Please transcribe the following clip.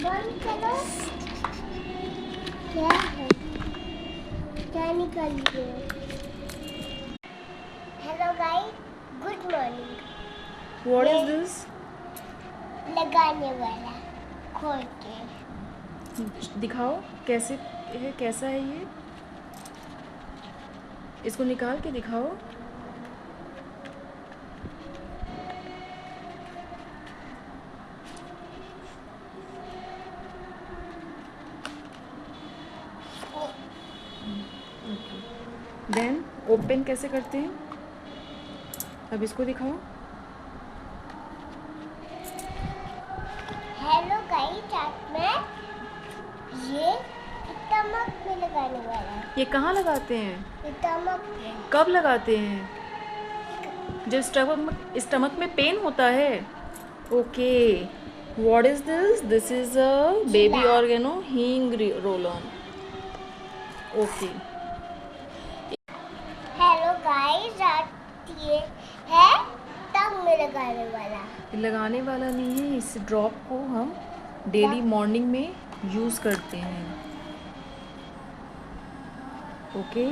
बंद करो। क्या है? क्या निकल गया? Hello guys, good morning. What is this? लगाने वाला खोल के दिखाओ कैसे है, कैसा है ये? इसको निकाल के दिखाओ। देन ओपन कैसे करते हैं? अब इसको दिखाओ। हेलो गाइस, आज मैं ये स्टमक में लगाने वाला है। ये कहाँ लगाते हैं? स्टमक में। कब लगाते हैं? जब स्टमक में पेन होता है। Okay, what is this? This is a baby organo hing roll on. Okay, hello guys, आज ये है टंग में लगाने वाला। लगाने वाला नहीं है, इस ड्रॉप को हम डेली मॉर्निंग में यूज़ करते हैं। ओके।